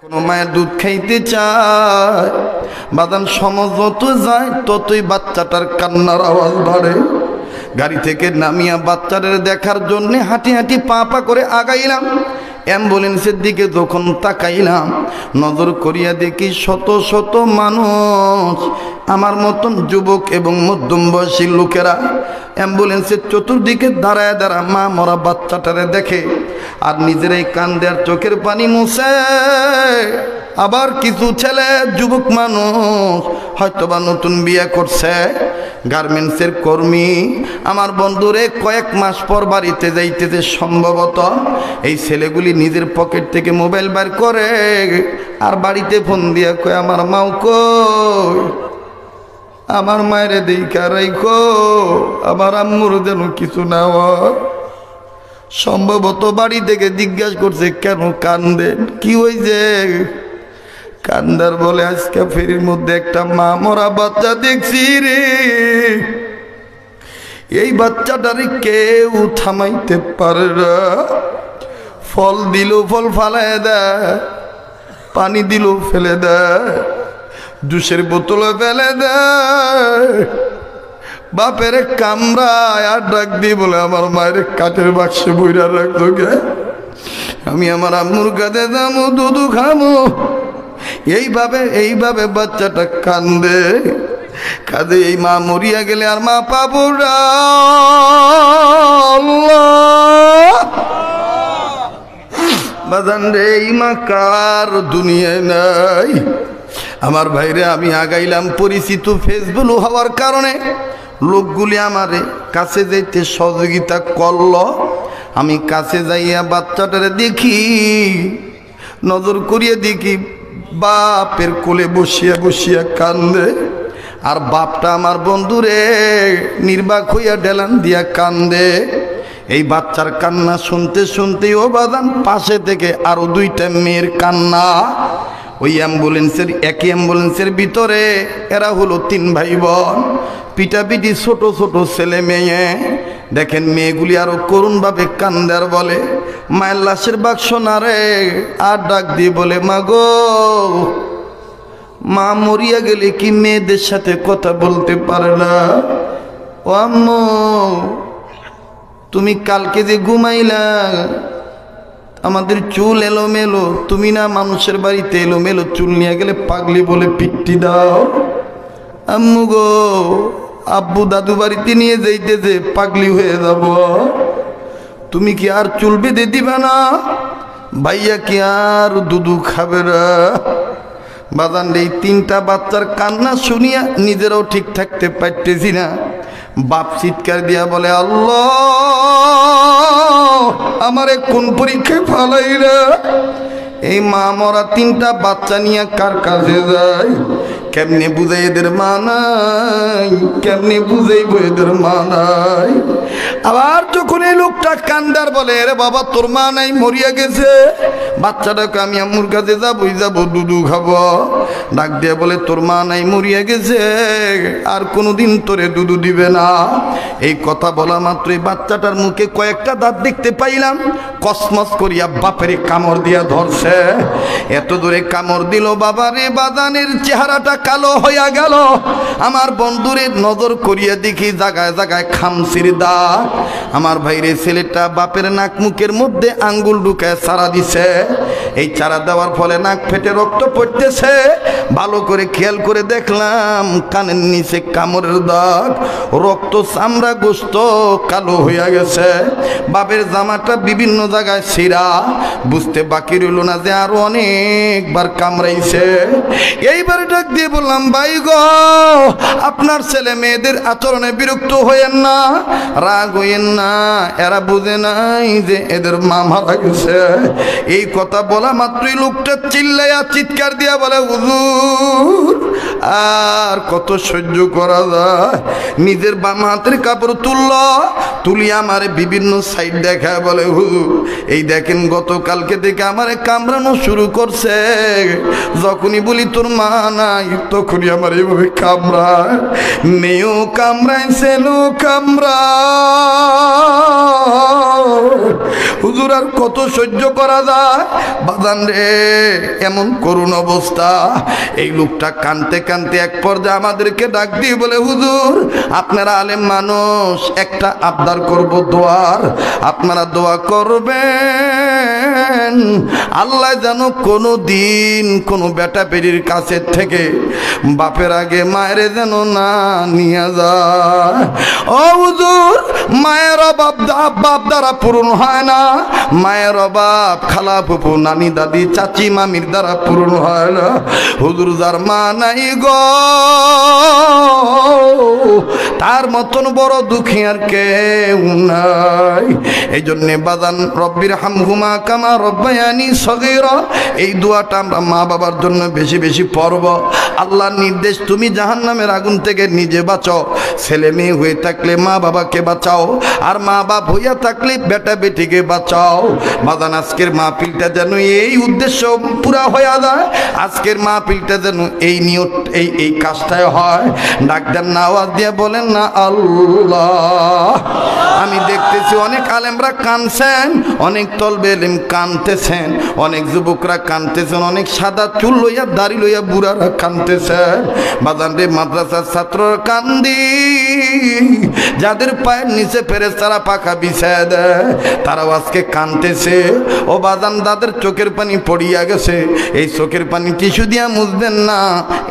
কোনো মায়ের দুধ খাইতে চায়, বাদান সময় যত যায় ততই বাচ্চাটার কান্নার আওয়াজ বাড়ে। গাড়ি থেকে নামিয়া বাচ্চাদের দেখার জন্য হাঁটি হাঁটি পা পা করে আগাইলাম। অ্যাম্বুলেন্সের দিকে যখন তাকাইলাম, নজর করিয়া দেখি শত শত মানুষ, আমার মতন যুবক এবং মধ্যম বয়সী লোকেরা অ্যাম্বুলেন্সের চতুর্দিকে দাঁড়ায় দাঁড়া মা মরা বাচ্চাটারে দেখে আর নিজেরাই কান্দে আর চোখের পানি মুছে। আবার কিছু ছেলে যুবক মানুষ হয়তোবা নতুন বিয়ে করছে, গার্মেন্টসের কর্মী, আমার বন্ধুরে কয়েক মাস পর বাড়িতে যাইতেছে, সম্ভবত এই ছেলেগুলি নিজের পকেট থেকে মোবাইল বের করে আর বাড়িতে ফোন দিয়া কয় আমার মাও কই, আমার মায়ের দেখা রাইখো, আমার আম্মুর যেন কিছু না হয়। সম্ভবত বাড়ি থেকে জিজ্ঞাসা করছে কেন কান্দেন, কি হয়েছে? কান্দার বলে আজকে ফেরির মধ্যে একটা মা মরা বাচ্চা দেখছি রে, এই বাচ্চাটারে কেউ থামাইতে পারে না। ফল দিল ফল ফালায় দেয়, পানি দিল ফেলে দেয়, জুসের বোতলে ফেলে দেয়, বাপের কামরায় আর ডাক দিয়ে বলে আমার মায়ের কাঠের বাক্সে বইরা রাখতো গে, আমি আমার আম্মুর কাছে যাবো, দুধু খাবো। এইভাবে বাচ্চাটা কান্দে কাঁদে। এই মা মরিয়া গেলে আর মা পাবো না। বাজান রে, এই মা কার দুনিয়ায় নাই। আমার ভাইরে, আমি আগাইলাম পরিচিত ফেসবুক হওয়ার কারণে লোকগুলি আমারে কাছে যাইতে সহযোগিতা করল। আমি কাছে যাইয়া বাচ্চাটারে দেখি, নজর করিয়া দেখি বাপের কোলে বসিয়া বসিয়া কান্দে, আর বাপটা আমার বন্ধুরে নির্বাক হইয়া ডেলান দিয়া কান্দে। এই বাচ্চার কান্না শুনতে শুনতেই ও বাদান পাশে থেকে আরো দুইটা মেয়ের কান্না। ওই অ্যাম্বুলেন্সের একই অ্যাম্বুলেন্সের ভিতরে এরা হলো 3 ভাই বোন, পিটাপিটি ছোট ছোট ছেলে মেয়ে। দেখেন মেয়েগুলি আরো করুণভাবে কান্দার বলে মায়ের লাশের বাক্স না রে, আর ডাক দিয়ে বলে মা গো, মা মরিয়া গেলে কি মেয়েদের সাথে কথা বলতে পারে না? ও আম্মু, তুমি কালকে যে ঘুমাইলা, আমাদের চুল এলোমেলো, তুমি না মানুষের বাড়িতে এলোমেলো চুল নিয়ে গেলে পাগলি বলে পিট্টি দাও। আম্মু গো, আব্বু দাদু বাড়িতে নিয়ে যাইতেছে, পাগলি হয়ে যাব, তুমি কি আর চুল বেঁধে দিবে না? ভাইয়া কি আর দুধু খাবে না? বাজান, এই 3টা বাচ্চার কান্না শুনিয়া নিজেরাও ঠিক থাকতে পারতেছি না। বাপ চিৎকার দিয়া বলে আল্লাহ, আমারে কোন পরীক্ষায় ফালাই রে? এই মা মরা 3টা বাচ্চা নিয়ে কার কাছে যায়? কেমনে বুঝাই এদের মা নাই, কেমনে বুঝাইব এদের মা নাই? আবার যখন এই লোকটা কান্দার বলে রে বাবা তোর মা নাই, মরিয়া গেছে, বাচ্চাটাকে আমি আম্মুর কাছে যাবই যাবো, দুধু খাবো। ডাক দিয়ে বলে তোর মা নাই, মরিয়া গেছে, আর কোনোদিন তোরে দুধু দিবে না। এই কথা বলা মাত্রই বাচ্চাটার মুখে কয়েকটা দাঁত দেখতে পাইলাম, কসমস করিয়া বাপের কামড় দিয়া ধরছে। এত দূরে কামড় দিল বাবারে, বাদানের চেহারাটা কালো হইয়া গেল। আমার বন্ধুরে নজর করিয়া দেখি জায়গায় জায়গায় খামসির দাগ। আমার ভাইরে, ছেলেটা বাপের নাক মুখের মধ্যে আঙ্গুল ঢুকায় চারা দিছে। এই চারা দেওয়ার ফলে নাক ফেটে রক্ত পড়তেছে। ভালো করে খেয়াল করে দেখলাম কানের নিচে কামড়ের দাগ, রক্ত, চামড়া, গোস্ত কালো হইয়া গেছে। বাপের জামাটা বিভিন্ন জায়গায় ছিঁড়া, বুঝতে বাকি রইল না যে আরো অনেকবার কামড়াইছে। এইবার ডাক দিয়ে বললাম ভাই গো, আপনার ছেলে মেয়েদের আচরণে বিরক্ত হইয়েন না, রাগ হইয়েন না, এরা বুঝে নাই যে এদের মা মারা গেছে। এই কথা বলা মাত্রই লোকটা চিল্লাইয়া চিৎকার দিয়া বলে হুজুর, আর কত সহ্য করা যায়? নিজের বাম হাতের কাপড় তুলিয়া আমারে বিভিন্ন সাইড দেখায় বলে হুজুর, এই দেখেন গতকালকে থেকে আমারে কামড়ানো শুরু করছে। যখনই বলি তোর মা নাই, তখনই আমার এইভাবে কামড়ায়, মেয়েও কামড়ায়, ছেলেও কামড়ায়। হুজুর আর কত সহ্য করা যায় বাজান রে, এমন করুণ অবস্থা। এই লোকটা কানতে কানতে এক পর্যায়ে আমাদেরকে ডাক দিয়ে বলে, হুজুর আপনারা আলেম মানুষ, একটা আবদার করব দোয়ার, আপনারা দোয়া করবেন আল্লাহ যেন কোনো দিন কোনো বেটা বেটির কাছে থেকে বাপের আগে মায়ের যেন না নিয়ে যায়। ও হুজুর, মায়ের অভাব বাপ দ্বারা পূরণ হয় না, মায়ের অভাব খালা ফুপু নানি দাদি চাচি মামির দ্বারা পূরণ হয় না। হুজুর যার মা নাই গো, তার মতন বড় দুঃখী আর কেউ নাই। এই জন্যে বাজান রব্বির হামহুমা কামা রব্বায়ানি সগীরা, এই দোয়াটা আমরা মা বাবার জন্য বেশি বেশি পড়ব। আল্লাহর নির্দেশ, তুমি জাহান্নামের আগুন থেকে নিজে বাঁচাও, ছেলে মেয়ে হয়ে থাকলে মা বাবাকে বাঁচাও, আর মা বাপ হইয়া থাকলে বেটা বেটিকে বাঁচাও। বাজান আজকের মাহফিলটা যেন এই উদ্দেশ্য পুরা হয়ে যায়, আজকের মাহফিলটা যেন এই নিয়ত এই কাজটায় হয়। ডাক্তার না আওয়াজ দিয়ে বলেন না আল্লাহ। আমি দেখতেছি অনেক আলেমরা কানছেন, অনেক তলবে এলেম কানতেছেন, অনেক যুবকরা কানতেছেন, অনেক সাদা চুল লইয়া দাড়ি লইয়া বুড়ারা কানতেছেন। বাজান রে, মাদ্রাসার ছাত্ররা কান্দি, যাদের পায়ের নিচে ফেরেশতারা পাখা বিছায় দেয় তারাও আজকে কানতেছে। ও বাজান, যাদের চোখের পানি পড়িয়া গেছে, এই চোখের পানি টিস্যু দিয়া মুছবেন না,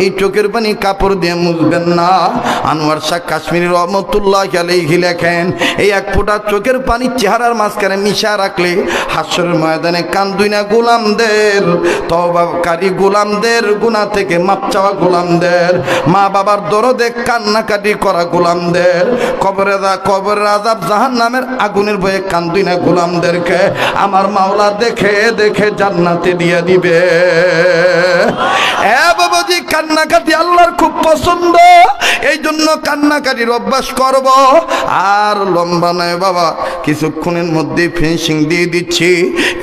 এই চোখের পানি কাপড় দিয়ে মুছবেন না। আনোয়ার শাহ কাশ্মীরি রহমতুল্লাহ আলাইহি লেখেন, এই এক ফোঁটা চোখের পানি চেহারার মাঝখানে মিশা রাখলে হাসরের ময়দানে কান্দুই না গোলামদের, তওবাকারী গোলামদের, গুনাহ থেকে মাপ চাওয়া গোলামদের, মা বাবার দরদে কান্নাকাটি করা গোলামদের, কবরের আযাব জাহান্নামের আগুনের ভয়ে কান্দুই না গোলামদেরকে আমার মাওলা দেখে দেখে জান্নাতে দিয়ে দিবে। বাবাজি, কান্নাকাটি আল্লাহর খুব পছন্দ, এই জন্য কান্নাকাটির অভ্যাস করব। আর লম্বা নয় বাবা, কিছুক্ষণের মধ্যে ফিনিশিং দিয়ে দিচ্ছি।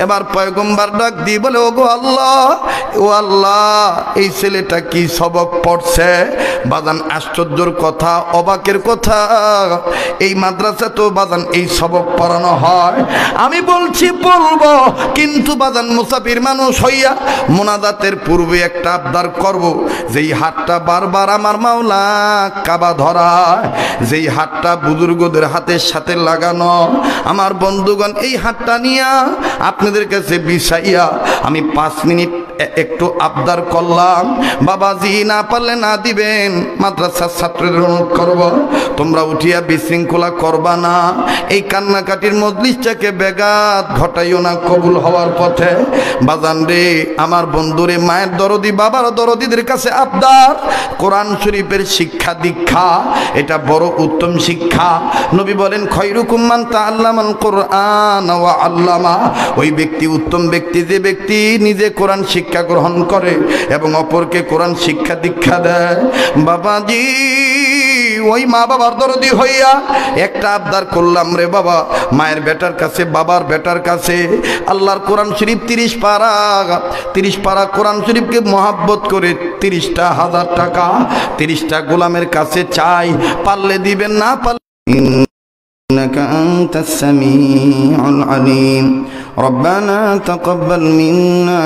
এবার পয়গম্বর ডাক দিয়ে বলে, ও গো আল্লাহ, ও আল্লাহ, এই ছেলেটা কি সবক পড়ছে? বাজান আশ্চর্যর কথা, অবাকের কথা, এই মাদ্রাসা তো বাজান এই সবক পড়ানো হয়। আমি বলছি বলবো, কিন্তু বাজান মুসাফির মানুষ হইয়া মোনাজাতের পূর্বে একটা আবদার করব, যেই হাতটা বারবার আমার মাওলা কাবা ধরায়, যেই হাতটা বুজুর্গদের হাতের সাথে লাগানো, আমার বন্ধুগণ এই হাতটা নিয়া আপনাদের কাছে বিছাইয়া আমি 5 মিনিট একটু আবদার করলাম। বাবাজি না পারলে না দিবেন, মাদ্রাসার ছাত্রদের অনুরোধ করব, তোমরা উঠিয়া বিশৃঙ্খলা করবা না, এই কান্নাকাটির মজলিসটাকে ব্যাঘাত ঘটাইও না কবুল হওয়ার পথে। বাজান রে, আমার বন্ধুরে, মায়ের দরদি বাবার দরদিদের কাছে আবদার, কোরআন শরীফের শিক্ষা দীক্ষা এটা বড় উত্তম শিক্ষা। নবী বলেন, খয়রুকুম মান তাআল্লামাল কুরআন ওয়া আল্লামা, ওই ব্যক্তি উত্তম ব্যক্তি যে ব্যক্তি নিজে কোরআন শিক্ষা গ্রহণ করে এবং অপরকে কোরআন শিক্ষা দীক্ষা দেয়। বাবাজি, ওই মা বাবার দরদি হইয়া একটা আবদার করলাম রে বাবা, মায়ের বেটার কাছে, বাবার বেটার কাছে আল্লাহর কোরআন শরীফ 30 পারা কোরআন শরীফকে মহাব্বত করে 30টা 1000 টাকা 30টা গোলামের কাছে চাই, পারলে দিবেন, না পারলে إنك أنت السميع العليم ربنا تقبل منا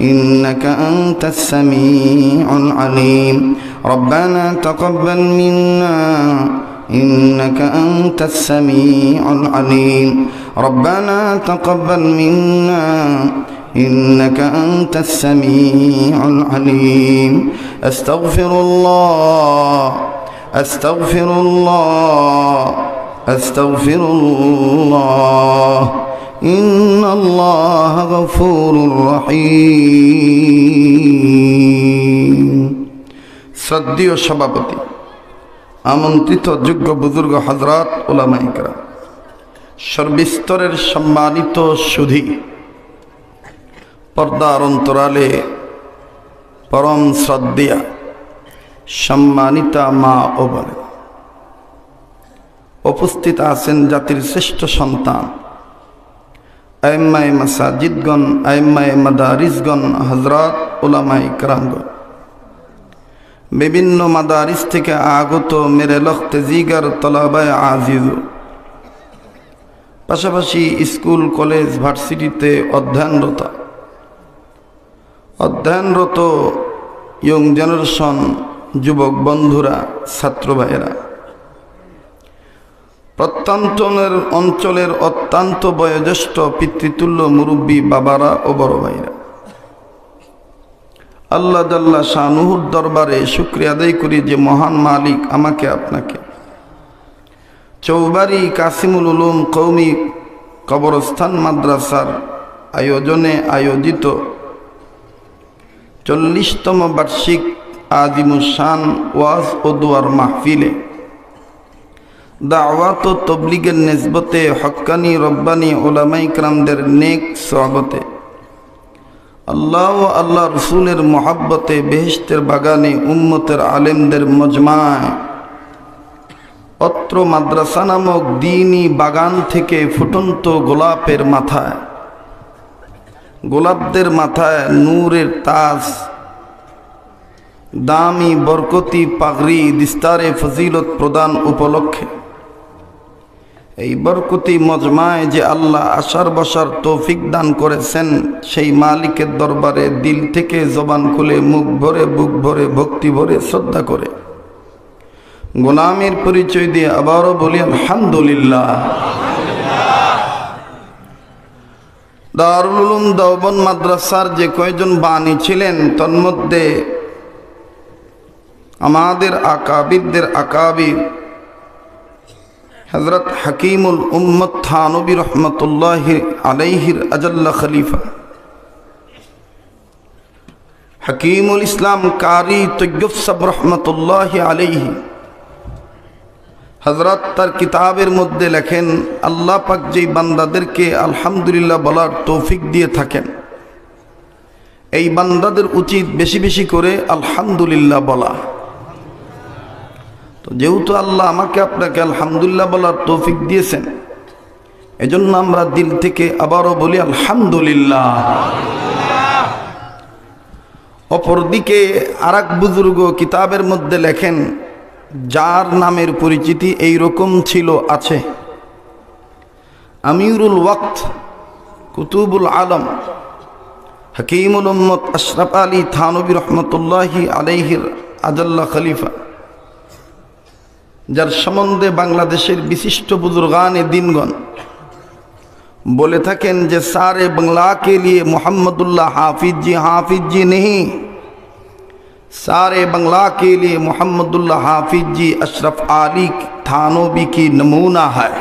إنك أنت السميع العليم ربنا تقبل منا إنك أنت السميع العليم ربنا تقبل منا إنك أنت السميع العليم أستغفر الله أستغفر الله أستغفر الله إن الله غفور رحيم শ্রদ্ধেয় সভাপতি, আমন্ত্রিত যোগ্য বুজুর্গ হযরত উলামা ইকরাম, সর্বস্তরের সম্মানিত সুধী, পর্দার অন্তরালে পরম শ্রদ্ধেয়া সম্মানিতা মা ও বোন, উপস্থিত আছেন জাতির শ্রেষ্ঠ সন্তান আইম্মায়ে মাসাজিদগণ, আইম্মায়ে মাদারিসগণ, হযরত উলামা ইকরামগণ, বিভিন্ন মাদারিস থেকে আগত মেরে লখতে জিগার তলাবায় আজিজ, পাশাপাশি স্কুল কলেজ ভার্সিটিতে অধ্যয়নরত ইয়ং জেনারেশন যুবক বন্ধুরা, ছাত্র ভাইয়েরা, প্রত্যন্ত অঞ্চলের অত্যন্ত বয়োজ্যেষ্ঠ পিতৃতুল্য মুরব্বী বাবারা ও বড় ভাইরা, আল্লাহ জাল্লা শানুহুর দরবারে শুকরিয়া আদায় করি যে মহান মালিক আমাকে আপনাকে চৌবাড়ি কাসিমুল উলুম কওমি কবরস্থান মাদ্রাসার আয়োজনে আয়োজিত 40তম বার্ষিক আজিমুশান ওয়াজ ও দুয়ার মাহফিলে দাওয়াত ও তবলিগের নিসবতে হক্কানি রব্বানি উলামায়ে কেরামদের নেক সোহবতে আল্লাহ ও আল্লাহ রসুলের মোহাব্বতে বেহেশতের বাগানে উম্মতের আলেমদের মজমায় অত্র মাদ্রাসা নামক দ্বীনি বাগান থেকে ফুটন্ত গোলাপের মাথায়, গোলাপদের মাথায় নূরের তাজ, দামি বরকতি পাগড়ি দিস্তারে ফজিলত প্রদান উপলক্ষে এই বরকতি মজমায় যে আল্লাহ আসার বসার তৌফিক দান করেছেন, সেই মালিকের দরবারে দিল থেকে জবান খুলে মুখ ভরে বুক ভরে ভক্তি ভরে শ্রদ্ধা করে গোলামের পরিচয় দিয়ে আবারও বলি আলহামদুলিল্লাহ। দারুল উলুম দেওবন্দ মাদ্রাসার যে কয়জন বাণী ছিলেন, তন্মধ্যে আমাদের আকাবিরদের আকাবির হযরত হাকিমুল উম্মত থানবী রহমতুল্লাহি আলাইহির আজাল্লা খলিফা হাকিমুল ইসলাম কারি তৈয়ব সাহেব রহমতুল্লাহি আলাইহি হযরত তার কিতাবের মধ্যে লেখেন, আল্লাহ পাক যেই বান্দাদেরকে আলহামদুলিল্লাহ বলার তৌফিক দিয়ে থাকেন, এই বান্দাদের উচিত বেশি বেশি করে আলহামদুলিল্লাহ বলা। তো যেহেতু আল্লাহ আমাকে আপনাকে আলহামদুলিল্লাহ বলার তৌফিক দিয়েছেন, এজন্য আমরা দিল থেকে আবারও বলি আলহামদুলিল্লাহ। অপরদিকে আরেক বুজুর্গ কিতাবের মধ্যে লেখেন, যার নামের পরিচিতি এই রকম ছিল আছে, আমিরুল ওয়াক্ত কুতুবুল আলম হাকিমুল উম্মত আশরাফ আলী থানবী রহমতুল্লাহি আলাইহির আজাল্লা খলিফা, যার সম্বন্ধে বাংলাদেশের বিশিষ্ট বুজুর্গানে দিনগণ বলে থাকেন যে सारे बांग्ला के लिए मोहम्मदुल्लाह हाफिज जी नहीं, सारे बांग्ला के लिए मोहम्मदुल्लाह हाफिज जी अशरफ आली थानोबी की नमूना है।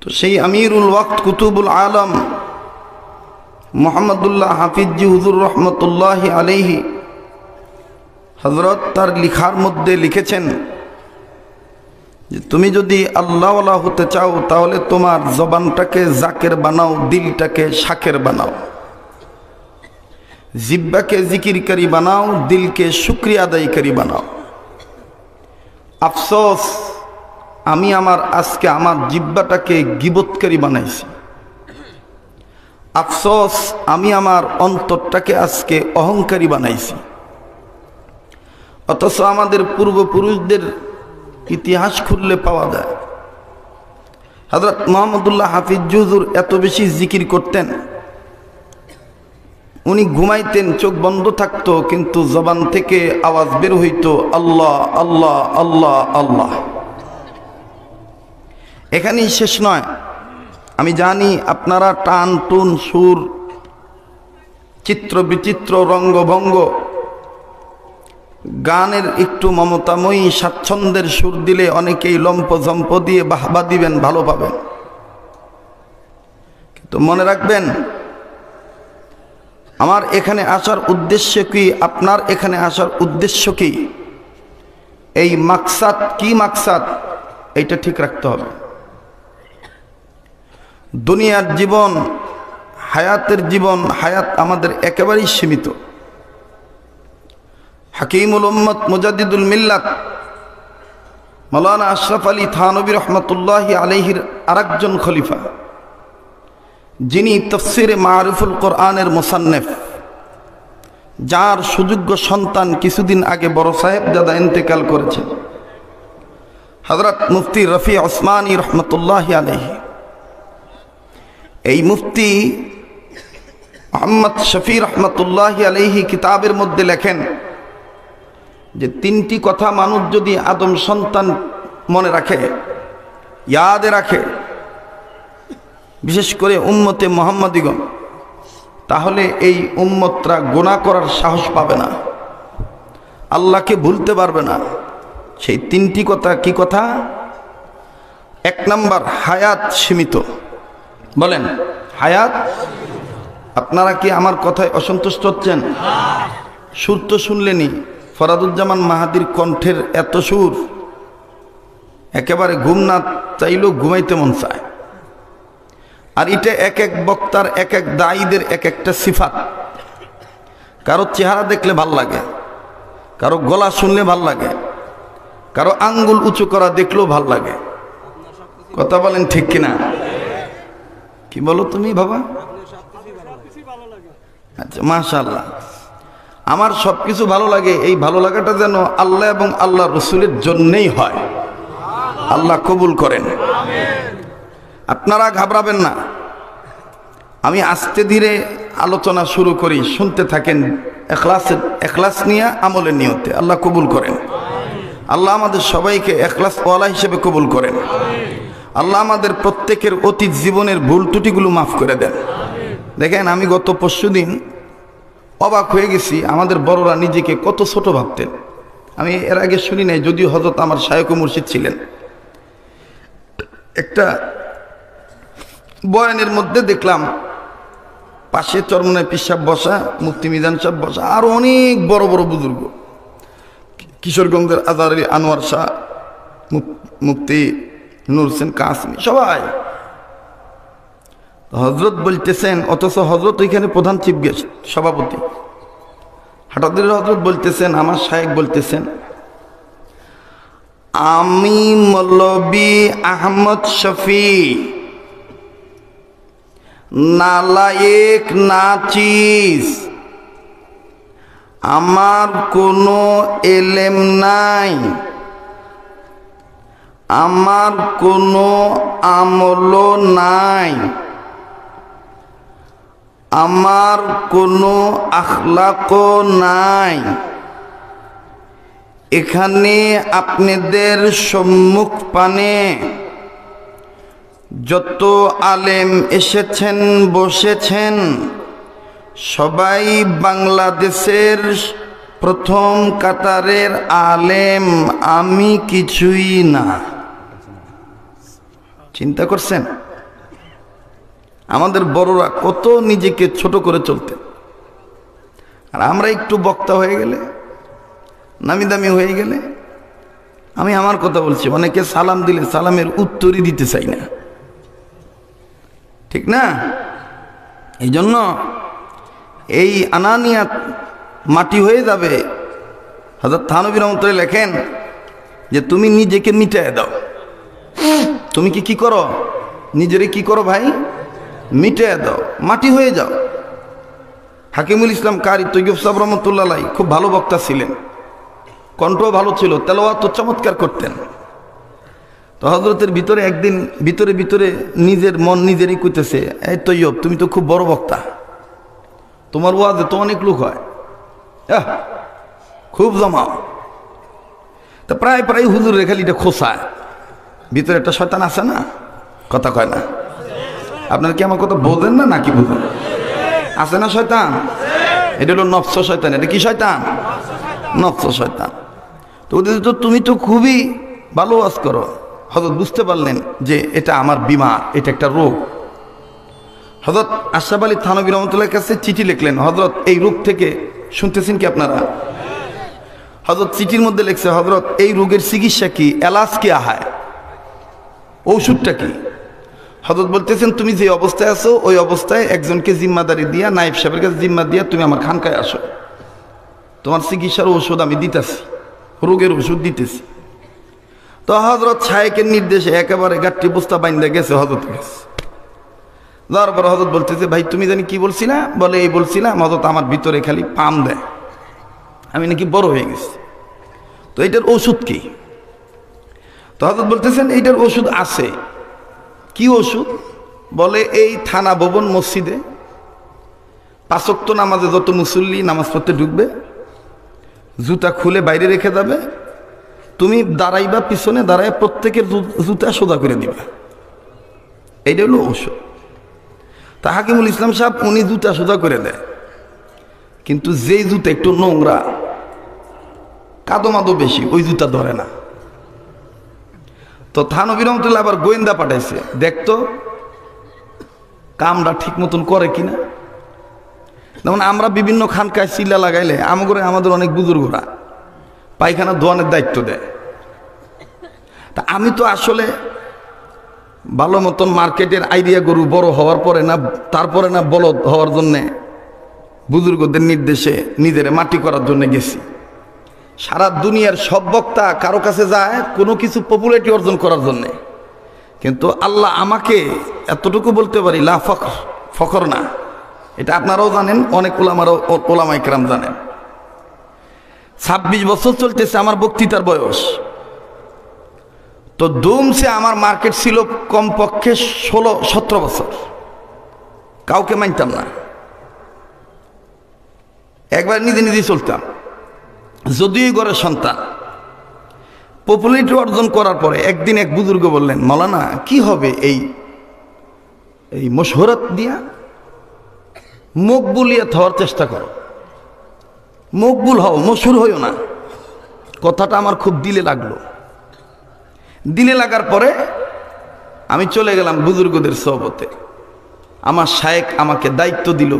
तो সেই আমিরুল ওয়াক্ত কুতুবুল আলম মোহাম্মদুল্লাহ হাফিজ জি হুজুর রহমতুল্লাহি আলাইহি হযরত তার লিখার মধ্যে লিখেছেন যে তুমি যদি আল্লাহওয়ালা হতে চাও তাহলে তোমার জবানটাকে জাকের বানাও, দিলটাকে শাকের বানাও, জিব্বাকে জিকিরকারী বানাও, দিলকে শুকরিয়া আদায়কারী বানাও। আফসোস আমি আজকে আমার জিব্বাটাকে গীবতকারী বানাইছি, আফসোস আমি আমার অন্তরটাকে আজকে অহংকারী বানাইছি। অথচ আমাদের পূর্বপুরুষদের ইতিহাস খুললে পাওয়া যায় হযরত মুহাম্মদুল্লাহ হাফিজ হুজুর এত বেশি জিকির করতেন, উনি ঘুমাইতেন, চোখ বন্ধ থাকতো, কিন্তু জবান থেকে আওয়াজ বের হইতো আল্লাহ আল্লাহ আল্লাহ আল্লাহ। এখানেই শেষ নয়, আমি জানি আপনারা টান টুন সুর, চিত্র বিচিত্র রঙ্গভঙ্গ, গানের একটু মমতাময়ী স্বাচ্ছন্দ্যের সুর দিলে অনেকেই লম্প জম্প দিয়ে বাহবা দিবেন, ভালো পাবেন। কিন্তু মনে রাখবেন, আমার এখানে আসার উদ্দেশ্য কি, আপনার এখানে আসার উদ্দেশ্য কি, এই মাকসাদ কি মাকসাদ, এইটা ঠিক রাখতে হবে। দুনিয়ার জীবন, হায়াতের জীবন, হায়াত আমাদের একেবারেই সীমিত। হাকিমুল উম্মত মুজাদ্দিদুল মিল্লাত মাওলানা আশরাফ আলী থানবী রহমতুল্লাহি আলাইহির আরেকজন খলিফা, যিনি তাফসিরে মারিফুল কোরআনের মুসান্নিফ, যার সুযোগ্য সন্তান কিছুদিন আগে বড় সাহেবজাদা ইন্তেকাল করেছেন, হযরত মুফতি রফি ওসমানী রহমতুল্লাহি আলাইহি। এই মুফতি মুহাম্মদ শফি রহমতুল্লাহি আলাইহি কিতাবের মধ্যে লেখেন যে তিনটি কথা মানুষ যদি আদম সন্তান মনে রাখে, ইয়াদে রাখে, বিশেষ করে উম্মতে মুহাম্মাদিগণ, তাহলে এই উম্মতরা গুনাহ করার সাহস পাবে না, আল্লাহকে ভুলতে পারবে না। সেই তিনটি কথা কি কথা? এক নাম্বার, হায়াত সীমিত। বলেন হায়াত। আপনারা কি আমার কথায় অসন্তুষ্ট হচ্ছেন? সুর তো শুনলেনি, ফরাদুজ্জামান মাহাদির কণ্ঠের এত সুর, একেবারে ঘুম না চাইলেও ঘুমাইতে মন চায়। আর এটা এক এক বক্তার, এক এক দায়ীদের এক একটা সিফাত। কারো চেহারা দেখলে ভাল লাগে, কারো গলা শুনলে ভাল লাগে, কারো আঙ্গুল উঁচু করা দেখলেও ভাল লাগে। কথা বলেন ঠিক কিনা? কি বলো তুমি বাবা? আচ্ছা, মাশাআল্লাহ। আমার সব কিছু ভালো লাগে। এই ভালো লাগাটা যেন আল্লাহ এবং আল্লাহ রসুলের জন্যেই হয়। আল্লাহ কবুল করেন। আপনারা ঘাবড়াবেন না, আমি আস্তে ধীরে আলোচনা শুরু করি, শুনতে থাকেন এখলাস নিয়ে, আমলের নিয়তে। আল্লাহ কবুল করেন। আল্লাহ আমাদের সবাইকে এখলাস ওয়ালা হিসেবে কবুল করেন। আল্লাহ আমাদের প্রত্যেকের অতীত জীবনের ভুল ত্রুটিগুলো মাফ করে দেন। দেখেন, আমি গত পরশুদিন অবাক হয়ে গেছি, আমাদের বড়রা নিজেকে কত ছোট ভাবতেন। আমি এর আগে শুনি নাই, যদিও হযরত আমার শায়খ মুর্শিদ ছিলেন। একটা বয়ানের মধ্যে দেখলাম পাশে চরমনায় পীর সাহেব বসা, মুফতি মিজান সাহেব বসা, আর অনেক বড় বড় বুজুর্গ, কিশোরগঞ্জের আজারি আনোয়ার শাহ, মুফতি নূর হোসেন কাসমি, সবাই। হজরত বলতেছেন, অথচ হজরত ওইখানে প্রধান চিফ গেস্ট, সভাপতি। হঠাৎ হজরত বলতেছেন, আমার শায়েখ বলতেছেন, আমি মৌলবী আহমদ শফি নালায়েক নাচিস, আমার কোনো এলেম নাই, আমার কোনো আমলও নাই, আমার কোনো আখলাকও নাই। এখানে আপনাদের সম্মুখ পানে যত আলেম এসেছেন বসেছেন, সবাই বাংলাদেশের প্রথম কাতারের আলেম, আমি কিছুই না। চিন্তা করছেন আমাদের বড়রা কত নিজেকে ছোট করে চলতে, আর আমরা একটু বক্তা হয়ে গেলে, নামি দামি হয়ে গেলে, আমি আমার কথা বলছি, অনেকে সালাম দিলে সালামের উত্তরই দিতে চাই না, ঠিক না? এই জন্য এই আনানিয়াত মাটি হয়ে যাবে। হযরত থানভী রহমতুল্লাহ লেখেন যে তুমি নিজেকে মিটায় দাও। তুমি কি করো? নিজেরে কি করো ভাই? মিটায় দাও, মাটি হয়ে যাও। হাকিমুল ইসলাম কারি তৈয়ব সাহেব রহমতুল্লাহ আলাইহি খুব ভালো বক্তা ছিলেন, কণ্ঠ ভালো ছিল, তেলাওয়াত চমৎকার করতেন। তো হযরতের ভিতরে একদিন ভিতরে ভিতরে নিজের মন নিজেরই কইতেছে, এই তৈয়ব, তুমি তো খুব বড় বক্তা, তোমার ওয়াজে তো অনেক লোক হয়, খুব জমাও। তা প্রায় প্রায় হুজুরের খালিটা খোসায়, ভিতরে একটা শয়তান আছে না, কথা কয় না। আপনার কি আমার কথা বোঝেন না নাকি? বুঝেন আছে না শয়তান? এটা হলো নফস শয়তান। এটা কি শয়তান? নফস শয়তান। তো ওদের তো তুমি তো খুবই ভালো ওয়াজ করো। হযরত বুঝতে পারলেন যে এটা আমার বিমার, এটা একটা রোগ। হযরত আশরাফ আলী থানভী রহমতুল্লাহর কাছে চিঠি লিখলেন, হযরত এই রোগ থেকে শুনতেছেন কি আপনারা? হযরত চিঠির মধ্যে লিখছে, হযরত এই রোগের চিকিৎসা কি, এলাজ কি আহায়, ঔষধটা কি? হযরত বলতেছেন, তুমি যে অবস্থায় আছো ওই অবস্থায় একজনকে জিম্মাদারি দিয়া, নায়েব সাহেবের কাছে জিম্মা দিয়া তুমি আমার খানকায় আসো, তোমার চিকিৎসার ঔষধ আমি দিতেছি, রোগের ওষুধ দিতেছি। তো হযরত শায়েখের নির্দেশে একেবারে গাঠটি বস্তা বাইন্দা গেছে হযরত গেছে। যাওয়ার পর হযরত বলতেছে, ভাই তুমি জানি কি বলছিলা? বলে এই বলছিলাম। হযরত আমার ভিতরে খালি পাম দেয়, আমি নাকি বড় হয়ে গেছি। তো এটার ওষুধ কি? তো হযরত বলতেছেন এইটার ওষুধ আছে। কি ওষুধ? বলে এই থানা ভবন মসজিদে 5 ওয়াক্ত নামাজে যত মুসল্লি নামাজ পড়তে ঢুকবে, জুতা খুলে বাইরে রেখে যাবে, তুমি দাঁড়াইবা, পিছনে দাঁড়ায় প্রত্যেকের জুতা সোজা করে দিবা। এইটা হলো ওষুধ। তা হাকিমুল ইসলাম সাহেব উনি জুতা সোজা করে দেয়, কিন্তু যেই জুতা একটু নোংরা, কাদো বেশি, ওই জুতা ধরে না। তো থানবী রহমতুল্লাহ আবার গোয়েন্দা পাঠাইছে, দেখতো কামটা ঠিক মতন করে কিনা। যেমন আমরা বিভিন্ন খানকায় চিল্লা লাগাইলে আমাদের অনেক বুজুর্গরা পায়খানা ধোয়ানোর দায়িত্ব দেয়। তা আমি তো আসলে ভালো মতন মার্কেটের আইডিয়া গরু বড় হওয়ার পরে না, তারপরে না বলদ হওয়ার জন্যে বুজুর্গদের নির্দেশে নিজের মাটি করার জন্য গেছি। সারা দুনিয়ার সব বক্তা কারো কাছে যায় কোনো কিছু পপুলারিটি অর্জন করার জন্যে, কিন্তু আল্লাহ আমাকে এতটুকু বলতে পারি লা ফখর না। এটা আপনারাও জানেন, অনেক ওলামা ইকরাম জানেন। 26 বছর চলতেছে আমার বক্তৃতার বয়স। তো দুমসে আমার মার্কেট ছিল কমপক্ষে 16-17 বছর, কাউকে মানতাম না, একবার নিজে নিজেই চলতাম। যদিও ঘরের সন্তান, পপুলারিটি অর্জন করার পরে একদিন এক বুজুর্গ বললেন, মাওলানা কি হবে এই মশহরত দিয়া? মকবুলিয়াত হওয়ার চেষ্টা করো, মকবুল হও, মশহুর হইও না। কথাটা আমার খুব দিলে লাগলো। দিলে লাগার পরে আমি চলে গেলাম বুজুর্গদের সোহবতে। আমার শায়েখ আমাকে দায়িত্ব দিল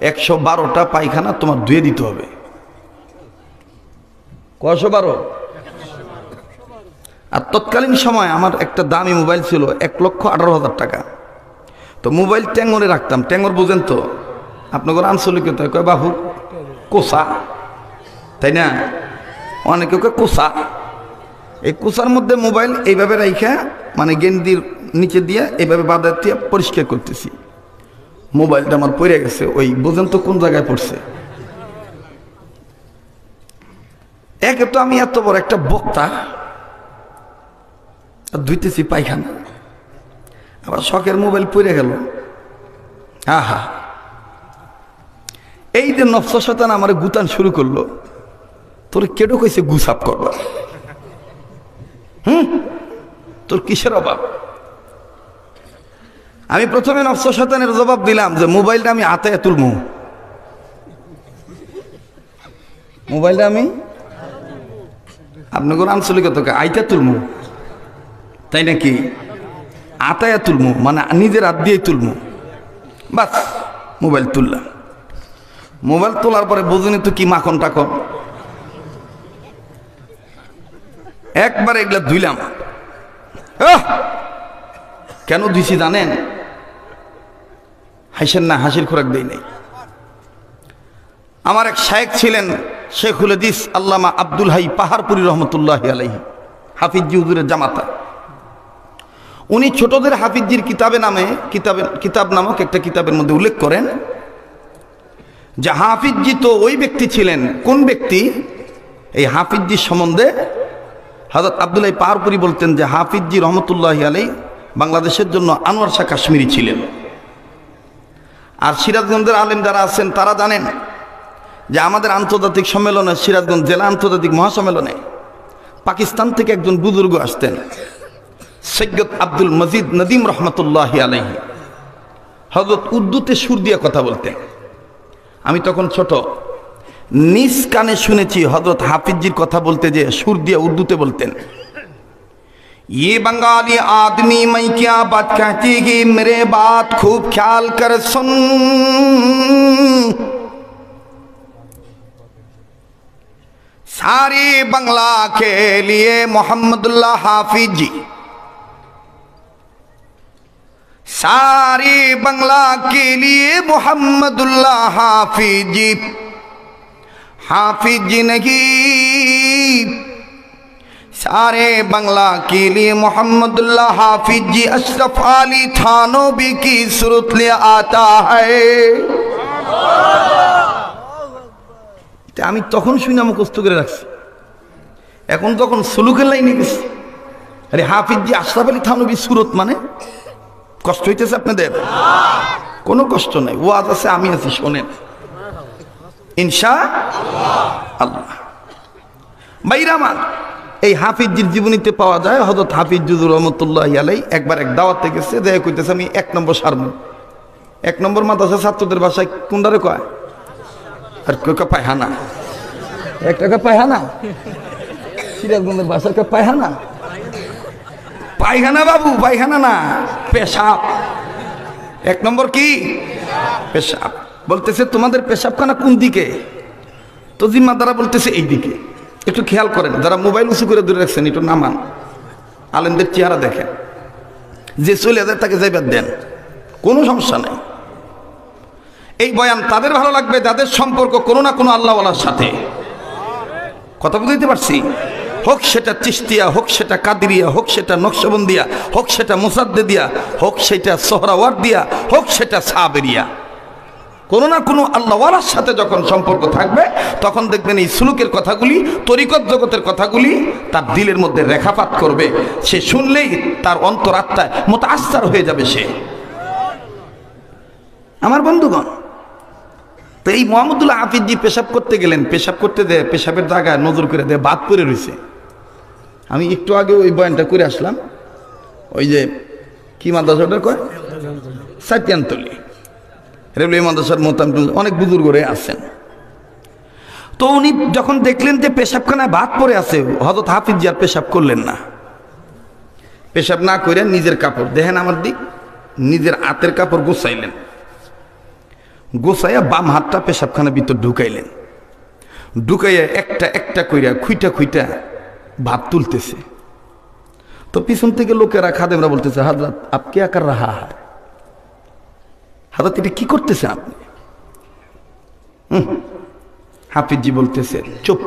112টা পায়খানা তোমার ধুয়ে দিতে হবে। 112? আর তৎকালীন সময় আমার একটা দামি মোবাইল ছিল 1,18,000 টাকা। তো মোবাইল ট্যাঙ্গরে রাখতাম। ট্যাঙ্গর বুঝেন তো আপনাদের আঞ্চলিকতায় কয় বাবু কোষা, তাই না? অনেকে কয় কোষা। এই কোষার মধ্যে মোবাইল এইভাবে রাইখা, মানে গেন্দির নিচে দিয়ে এইভাবে বাঁধা দিয়ে পরিষ্কার করতেছি। মোবাইলটা আমার পড়ে গেছে, ওই বুঝেন তো কোন জায়গায় পড়ছে। একে তো আমি এত বড় একটা বক্তা, ধুইতেছি পায়খানা, আবার শখের মোবাইল পড়ে গেল। আহা, এই যে নফস শয়তান আমার গুতান শুরু করলো, তোর কেডো কইছে গুসাপ করবা? তোর কিসের অভাব? আমি প্রথমে নফস শয়তানের জবাব দিলাম যে মোবাইলটা আমি হাতে তুলমু, মোবাইলটা আমি আপনার আঞ্চলিকতাকে আইতা তুলমু, তাই নাকি? আতায়া তুলমু মানে নিজের হাত দিয়ে তুলমু, বাস মোবাইল তুললাম। মোবাইল তোলার পরে বুঝুনি তো কি মাখন টাখন, একবার এগুলা ধুইলাম। কেন ধুইছি জানেন? হাসেন না, হাসির খোরাক দেই নাই। আমার এক শায়েখ ছিলেন শেখুল হাদিস আল্লামা আব্দুল হাই পাহাড়পুরি রহমতুল্লাহ আলাইহি, হাফিজি হুজুরের জামাতা। উনি ছোটদের হাফিজির কিতাব নামক একটা কিতাবের মধ্যে উল্লেখ করেন যে হাফিজি তো ওই ব্যক্তি ছিলেন। কোন ব্যক্তি? এই হাফিজির সম্বন্ধে হযরত আব্দুল হাই পাহাড়পুরি বলতেন যে হাফিজি রহমতুল্লাহ আলাইহি বাংলাদেশের জন্য আনোয়ার শাহ কাশ্মীরি ছিলেন। আর সিরাজগঞ্জের আলেম যারা আছেন তারা জানেন যে আমাদের আন্তর্জাতিক সম্মেলনে, সিরাজগঞ্জ জেলা আন্তর্জাতিক মহাসম্মেলনে পাকিস্তান থেকে একজন বুজুর্গ আসতেন, সৈয়দ আব্দুল মজিদ নদীম রহমতুল্লাহ আলাইহি। হযরত উর্দুতে সুর দিয়ে কথা বলতেন। আমি তখন ছোট, নিজ কানে শুনেছি হযরত হাফিজির কথা বলতে, যে সুর দিয়ে উর্দুতে বলতেন, ये बंगाली आदमी मैं क्या बात कहती कि मेरे बात खूब ख्याल कर सुन, सारी बंगला के लिए मोहम्मदुल्लाह हाफिज जी, सारी बंगला के लिए मोहम्मदुल्लाह हाफिज जी, हाफिज जी नहीं सारे बंगला के लिए मोहम्मदुल्लाह हाफिज जी अशरफ अली थानोबी की सूरत ले आता है। আমি তখন শুনে মুখস্থ করে রাখছি, এখন যখন সুলুকের লাইনে গেছি, আরে হাফিজ জি আশরাফ আলী থানভী সুরত মানে কষ্ট হইতেছে আপনাদের? কোনো কষ্ট নাই, ওয়াজ আছে, আমি আছি, শোনেন ইনশাআল্লাহ। ভাইরা আমার, এই হাফিজজির জীবনীতে পাওয়া যায় হযরত হাফিজ জুজুর রহমতুল্লাহি আলাইহি একবার এক দাওয়াতে গেছে, দেখা কইতেছে আমি 1 নম্বর সারমু। 1 নম্বর মাদ্রাসা ছাত্রদের ভাষায় কোনটারে কয়? আর কয় পায়খানা। 1 টাকা পায়খানা, সিরাজগঞ্জের ভাষায় কয় পায়খানা। পায়খানা বাবু, পায়খানা না, পেশাব। 1 নম্বর কি? পেশাব। বলতেছে তোমাদের পেশাবখানা কোন দিকে? তো জিম্মাদারা বলতেছে এই দিকে। একটু খেয়াল করেন, যারা মোবাইল উঁচু করে দূরে রাখছেন একটু নামান, আলেমদের চেহারা দেখেন, যে চলে যায় তাকে যাইবার দেন, কোনো সমস্যা নেই। এই বয়ান তাদের ভালো লাগবে যাদের সম্পর্ক কোনো না কোনো আল্লাহওয়ালার সাথে। কথা বুঝতে পারছি? হোক সেটা চিশতিয়া, হোক সেটা কাদিরিয়া, হোক সেটা নকশবন্দিয়া, হোক সেটা মুসাদ্দেদিয়া, হোক সেটা সোহরাওয়ার্দিয়া, হোক সেটা সাবেরিয়া, কোনো না কোনো আল্লাহওয়ালার সাথে যখন সম্পর্ক থাকবে তখন দেখবেন এই সুলুকের কথাগুলি, তরিকত জগতের কথাগুলি তার দিলের মধ্যে রেখাপাত করবে। সে শুনলেই তার অন্তরাত্মায় মুতাআসসার হয়ে যাবে সে। আমার বন্ধুগণ, তো এই মোহাম্মদুল্লাহ হাফিজজি পেশাব করতে গেলেন, পেশাব করতে দেয়, পেশাবের জায়গায় নজর করে দেয়, বাদ পড়ে রয়েছে। আমি একটু আগে ওই বয়ানটা করে আসলাম, ওই যে কি মাদ্রাসাটা কয়, সাতিয়ানতলি রেলওয়ে মাদ্রাসার মোতামুটি অনেক বুজুর্গরে আছেন। তো উনি যখন দেখলেন যে পেশাবখানায় বাদ পড়ে আছে, হযরত হাফিজজি আর পেশাব করলেন না। পেশাব না করে নিজের কাপড়, দেখেন আমার দিক, নিজের হাতের কাপড় গোছাইলেন, গোছাইয়া বাম হাতটা পেশাবখানার ভিতর ঢুকাইলেন, ঢুকাইয়া একটা একটা কইরা খুইটা খুইটা ভাত তুলতেছে। তো পিছন থেকে লোকেরা, খাদেমরা বলতেছে, হযরত আপ কে কর রাহা হ্যায়? হযরত এটা কি করতেছেন আপনি? হাফিজজি বলতেছে চুপ।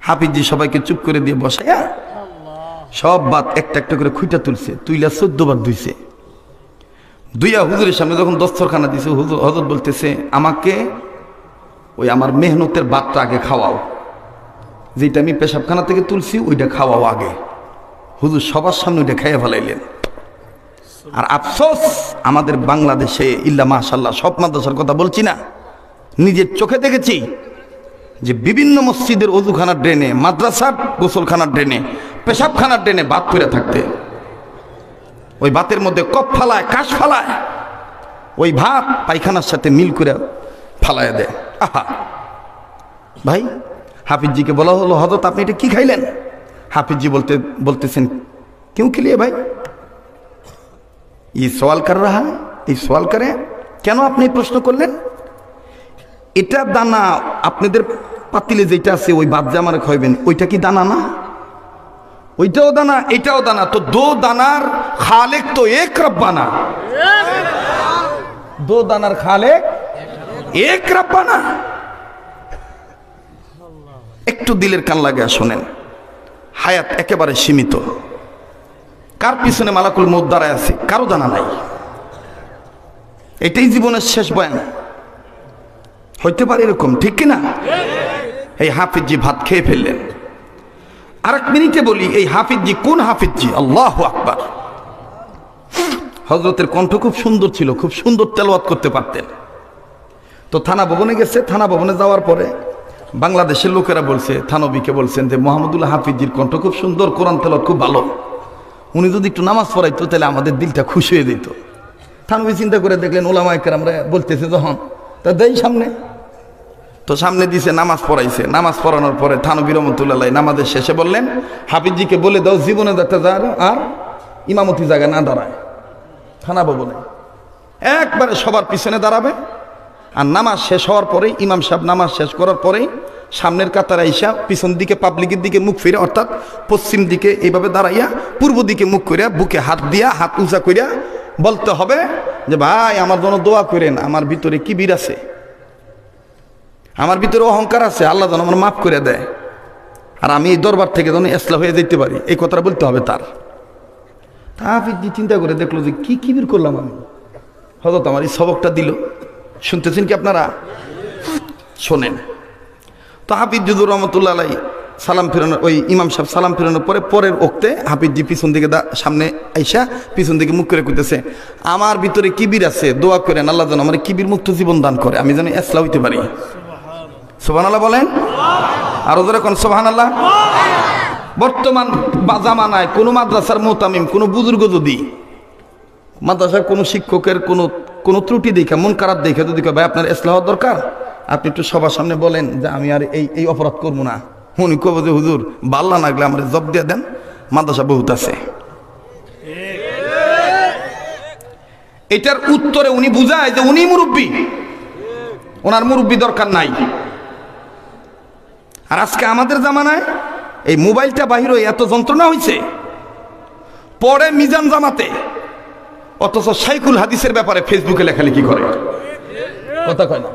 হাফিজজি সবাইকে চুপ করে দিয়ে বসাইয়া সব ভাত একটা একটা করে খুইটা তুলছে, তুইলা 14 বার ধুইছে। দুইয়া হুজুরের সামনে যখন দস্তরখানা দিছে, হযরত বলতেছে আমাকে ওই আমার মেহনতের ভাতটা আগে খাওয়াও, যেটা আমি পেশাবখানা থেকে তুলছি ওইটা খাওয়াও আগে। হুজুর সবার সামনে ওইটা খাইয়া ফেলাইলেন। আর আফসোস, আমাদের বাংলাদেশে ইল্লা মাশাআল্লাহ, সব মাদ্রাসার কথা বলছি না, নিজের চোখে দেখেছি যে বিভিন্ন মসজিদের ওযুখানার ড্রেনে, মাদ্রাসার গোসলখানার ড্রেনে, পেশাবখানার ড্রেনে ভাত পড়ে থাকতে, ওই ভাতের মধ্যে কপ ফালায়, কাশ ফালায়, ওই ভাত পায়খানার সাথে মিল করে ফালায় দেয়। আহা ভাই, হাফিজজিকে বলা হলো হযরত আপনি এটা কি খাইলেন? হাফিজজি বলতেছেন क्यों के लिए भाई ये सवाल कर रहा है, ये सवाल करे কেন আপনি প্রশ্ন করলেন? এটা দানা আপনাদের পাতিলে যেটা আছে ওই ভাত যে আমার খাইবেন, ওইটা কি দানা না? ওইটাও দানা, এটাও দানা। তো দো দানার খালেক তো এক রব্বানা, দো দানার খালেক এক রব্বানা। একটু দিলের কান লাগে শোনেন, হায়াত একেবারে সীমিত। কার পিছনে মালাকুল মউত দাঁড়ায় আছে কারো জানা নাই। এটাই জীবনের শেষ বয়ান হইতে পারে এরকম, ঠিক কিনা? এই হাফিজজি ভাত খেয়ে ফেললেন। আর 1 মিনিটে বলি, এই হাফিজজি কোন হাফিজজি? আল্লাহু আকবার। হযরতের কণ্ঠ খুব সুন্দর ছিল, খুব সুন্দর তেলাওয়াত করতে পারতেন। তো থানা ভবনে গেছে, থানা ভবনে যাওয়ার পরে বাংলাদেশের লোকেরা বলছে, থানবীকে বলছেন যে মোহাম্মদুল্লাহ হাফিজজির কণ্ঠ খুব সুন্দর, কোরআন তেলাওয়াত খুব ভালো, উনি যদি একটু নামাজ পড়াইতো তাহলে আমাদের দিলটা খুশি হয়ে যেত। থানবী চিন্তা করে দেখলেন ওলামায়ে কেরামরা বলতেছে যখন, তা দেই সামনে। তো সামনে দিছে, নামাজ পড়াইছে। নামাজ পড়ানোর পরে থানবী রহমতুল্লাহ নামাজের শেষে বললেন, হাফিজজিকে বলে দাও জীবনে যাতে আর ইমামতি জায়গা না দাঁড়ায় থানা ভবনে, একবারে সবার পিছনে দাঁড়াবে। আর নামাজ শেষ হওয়ার পরে, ইমাম সাহেব নামাজ শেষ করার পরেই সামনের কাতার আইসা পিছন দিকে পাবলিকের দিকে মুখ ফিরে, অর্থাৎ পশ্চিম দিকে এইভাবে দাঁড়াইয়া পূর্ব দিকে মুখ করিয়া বুকে হাত দিয়া, হাত উঁচা করিয়া বলতে হবে যে ভাই আমার জন্য দোয়া করেন, আমার ভিতরে কিবির আছে, আমার ভিতরে অহংকার আছে, আল্লাহ যেন আমার মাফ করে দেয়, আর আমি এই দরবার থেকে যেন ইসলাম হয়ে যেতে পারি, এই কথাটা বলতে হবে তার। হাফিজজি চিন্তা করে দেখলো যে কি কিবির করলাম আমি। হযরত আমার এই সবকটা দিল, শুনতেছেন কি আপনারা? শোনেন। তো হাফিজ জুদুর রহমতুল্লাহ আলাই সালাম ফিরানোর, ওই ইমাম সাহেব সালাম ফিরানোর পরের ওক্তে হাফিজজি পিছন দিকে সামনে আইসা পিছন দিকে মুখ করে কইতেছে, আমার ভিতরে কিবির আছে, দোয়া করেন আল্লাহ যেন আমার কিবির মুক্ত জীবন দান করে, আমি যেন ইসলাম হইতে পারি। সুবহানাল্লাহ বলেন, আরো জোরে কোন সুবহানাল্লাহ। বর্তমান জামানায় কোনো মাদ্রাসার মুতামিম, কোনো বুজুর্গ যদি মাদ্রাসার কোনো শিক্ষকের কোনো ত্রুটি দেখে, মন খারাপ দেখে যদি ভাই আপনার ইসলাহ দরকার, আপনি একটু সবার সামনে বলেন যে আমি আর এই অপরাধ করবো না, উনি কব যে হুজুর বাল্লা লাগলে আমার জব দিয়ে দেন, মাদ্রাসা বহুত আছে। এটার উত্তরে উনি বুঝায় যে উনি মুরব্বী, ওনার মুরব্বী দরকার নাই। আর আজকে আমাদের জামানায় এই মোবাইলটা বাহির এত যন্ত্রণা হয়েছে, পরে মিজান জামাতে, অথচ শাইখুল হাদিসের ব্যাপারে ফেসবুকে লেখালেখি করে, কথা কয় না।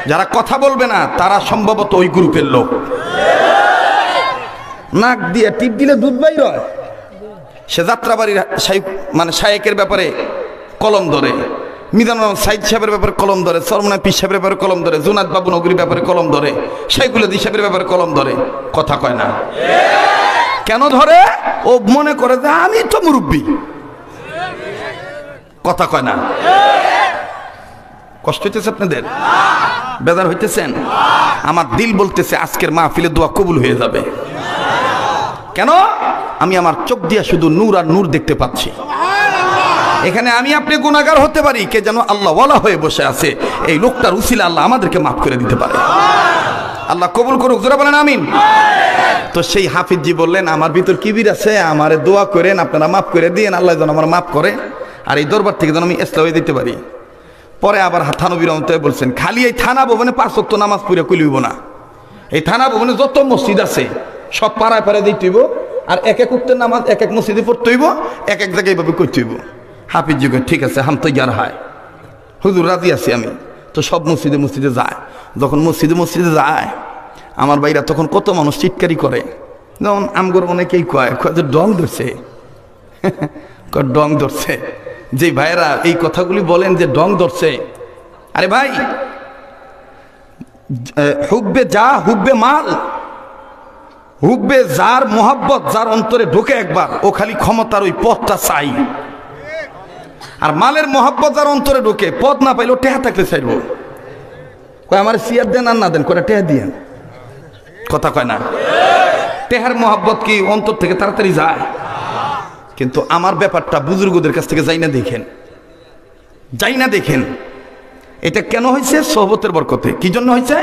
যারা কথা বলবে না তারা সম্ভবত ওই গ্রুপের লোক। নাক দিয়ে টিপ দিলে দুধ বাইর হয়। সে যাত্রাবাড়ির মানে শায়েকের ব্যাপারে কলম ধরে, মিজানুর রহমান সাইদ সাহেবের ব্যাপারে কলম ধরে, সরমনা পীর সাহেবের ব্যাপারে কলম ধরে, জুনাদ বাবু নগরীর ব্যাপারে কলম ধরে, শাইখুল হাদিস সাহেবের ব্যাপারে কলম ধরে, কথা কয় না। কেন ধরে? ও মনে করে যে আমি তো মুরব্বী, কথা কয় না। কষ্ট হইতেছে আপনাদের? বেজার হইতেছেন? আমার দিল বলতেছে আজকের মাহফিলে দোয়া কবুল হয়ে যাবে। কেন? আমি আমার চোখ দিয়ে শুধু নূর আর নূর দেখতে পাচ্ছি। এখানে আমি আপনি গুনাহগার হতে পারি, কে যেন আল্লাহ ওয়ালা হয়ে বসে আছে, এই লোকটার উসিলা আল্লাহ আমাদেরকে মাফ করে দিতে পারে। আল্লাহ কবুল করুক, জোরে বলেন আমিন। তো সেই হাফিজজি বললেন আমার ভিতর কিবির আছে, আমারে দোয়া করেন, আপনারা মাফ করে দিয়েন, আল্লাহ যেন আমার মাফ করে, আর এই দরবার থেকে যেন আমি ইসলাম দিতে পারি। পরে আবার থানবী রহমতুল্লাহ বলছেন, খালি এই থানা ভবনে 5 ওয়াক্ত নামাজ পড়ে কইলইব না, এই থানা ভবনে যত মসজিদ আছে সব পাড়ায় পাড়ায় দিতে হইব, আর এক এক ওয়াক্তের নামাজ এক এক মসজিদে পড়তে হইব, এক এক জায়গায় এইভাবে করতে হইব। হাফিজ যুগে ঠিক আছে, হাম তো ইয়ার হয়, হুজুর রাজি আছি আমি। তো সব মসজিদে মসজিদে যায়। যখন মসজিদে মসজিদে যায় আমার ভাইরা, তখন কত মানুষ চিৎকারি করে, যেমন আমগর অনেকেই কয় যে ডং ধরছে, ডং ধরছে। যে ভাইরা এই কথাগুলি বলেন যে ডং ধরছে, আরে ভাই হুব্বে যা হুব্বে মাল, হুব্বে যার মোহাব্বত যার অন্তরে ঢোকে একবার, ও খালি ক্ষমতার ওই পথটা চাই। আর মালের মোহাব্বত যার অন্তরে ঢোকে, পথ না পাইলেও টেহা থাকলে চাইব, কয় আমার সিয়ার দেন আর না দেন, কয়টা টেহা দিয়ে, কথা কয় না। টেহার মোহাব্বত কি অন্তর থেকে তাড়াতাড়ি যায়? কিন্তু আমার ব্যাপারটা বুজুর্গদের কাছ থেকে যাই না দেখেন, যাই না দেখেন। এটা কেন হয়েছে? সোহবতের বরকতে। কি জন্য হয়েছে?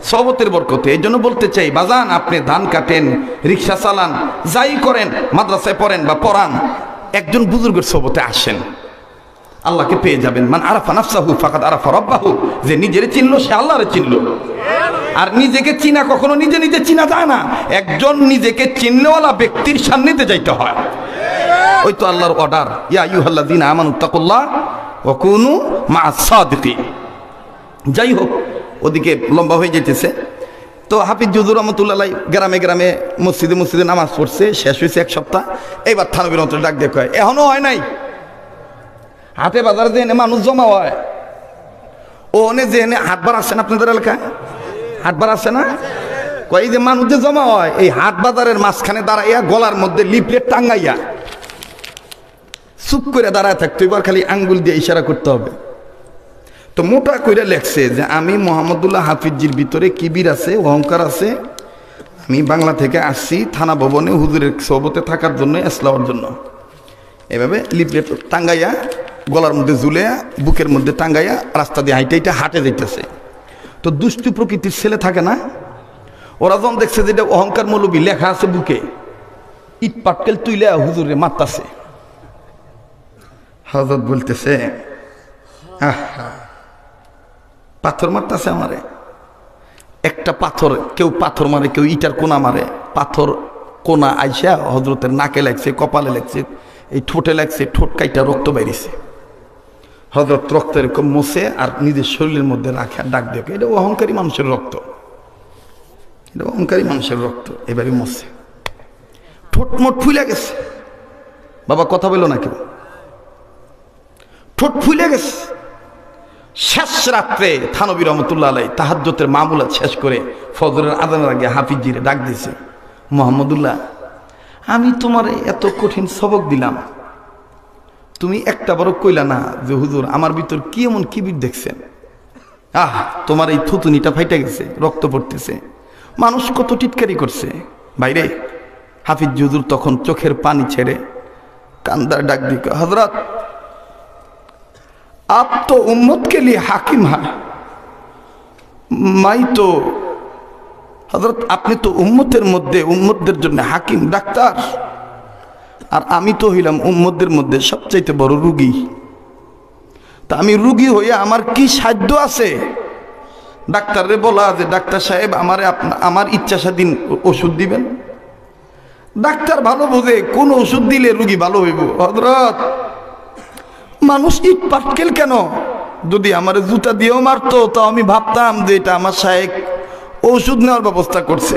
সোহবতের বরকতে। এই জন্য বলতে চাই বাজান, আপনি ধান কাটেন, রিক্সা চালান, যাই করেন, মাদ্রাসায় পড়েন বা পড়ান, একজন বুজুর্গের সোহবতে আসেন, আল্লাহকে পেয়ে যাবেন। মান আরাফা নাফসাহু ফাকাদ আরাফা রাব্বাহু, যে নিজের চিনলো সে আল্লাহরে চিনলো। আর নিজেকে চিনা কখনো নিজে নিজে চিনা যায় না, একজন নিজেকে চিনলেওয়ালা ব্যক্তির সান্নিধ্যে যাইতে হয়। ওই তো আল্লাহর অর্ডার, ইয়া আইয়ুহাল্লাযীনা আমানু তাকুল্লাহ ওয়া কুনু মা'আস সাদিকিন। যাই হোক, ওদিকে লম্বা হয়ে যেতেছে। তো হাফিজ জুদুর রহমতুল্লাহ গ্রামে গ্রামে মসজিদে মসজিদে নামাজ পড়ছে, শেষ হয়েছে 1 সপ্তাহ। এইবার থানবীর রহমতুল্লাহ ডাক দিয়ে কয়, এখনো হয় নাই। হাটে বাজারে যে এনে মানুষ জমা হয়, ও অনে যে এনে হাটবার আছে না আপনাদের এলাকায়, হাটবার আছে না, কয় এই যে মানুষ যে জমা হয়, এই হাট বাজারের মাঝখানে দাঁড়াইয়া গলার মধ্যে লিফলেট টাঙ্গাইয়া চুপ করে দাঁড়ায় থাকতো, এবার খালি আঙ্গুল দিয়ে ইশারা করতে হবে। তো মোটা করে লেখছে যে আমি মোহাম্মদুল্লাহ হাফিজজির ভিতরে কিবির আছে, অহংকার আছে, আমি বাংলা থেকে আসছি থানা ভবনে হুজুরের সোহবতে থাকার জন্য, ইসলামের জন্য। এভাবে লিফলেট টাঙ্গাইয়া গলার মধ্যে ঝুলেয়া বুকের মধ্যে টাঙ্গাইয়া রাস্তা দিয়ে হাইটে হাটে যাইতেছে। তো দুষ্টু প্রকৃতির ছেলে থাকে না, ওরা যখন দেখছে যেটা অহংকার মৌলবী লেখা আছে বুকে, ইট পাটকেল তুইলে হুজুরে মারতাছে। হযরত বলতেছে, পাথর মারতাছে আমারে। একটা পাথর, কেউ পাথর মারে, কেউ ইটার কোনা মারে, পাথর কোনা আইসা হযরতের নাকে লাগছে, কপালে লাগছে, এই ঠোঁটে লাগছে, ঠোঁট কাইটা রক্ত বাইরেছে। হযরত রক্ত এরকম মোছে আর নিজের শরীরের মধ্যে রাখে, ডাক দিয়ে, এটা অহংকারী মানুষের রক্ত, এটা অহংকারী মানুষের রক্ত। এবারে মোছে, ঠোঁট মোট ফুলে গেছে। বাবা কথা বলো না কেউ, ঠোঁট ফুলে গেছে। শেষ রাত্রে থানবী রহমতুল্লাহ আলাই তাহাজ্জুদের মামুলাত শেষ করে ফজরের আজানের আগে হাফিজিরে ডাক দিয়েছে, মুহাম্মদুল্লাহ, আমি তোমার এত কঠিন সবক দিলাম, তুমি একটা বড় কইলা না যে হুজুর আমার ভিতর কি এমন কিবির দেখছেন, তোমার এই থুতুনিটা ফাইটা গেছে, রক্ত পড়তেছে, মানুষ কত টিটকারি করছে বাইরে। হাফিজ হুজুর তখন চোখের পানি ছেড়ে কান্দার ডাক দিকে, হযরত आप तो उम्मत के लिए हाकिम है, मैं तो हजरत আপনি তো উম্মতের মধ্যে উম্মতদের জন্য হাকিম ডাক্তার, আর আমি তো হইলাম উম্মতদের মধ্যে সবচাইতে বড় রোগী। তা আমি রোগী হইয়া আমার কি সাধ্য আছে ডাক্তাররে বলা যে ডাক্তার সাহেব আমারে আমার ইচ্ছা স্বাধীন ওষুধ দিবেন? ডাক্তার ভালো বোঝে কোন ওষুধ দিলে রোগী ভালো হইব। হযরত মানুষ ইট পাটকেল কেন, যদি আমার জুতা দিয়েও মারতো তো আমি ভাবতাম যে এটা আমার শায়েখ ওষুধ নেওয়ার ব্যবস্থা করছে।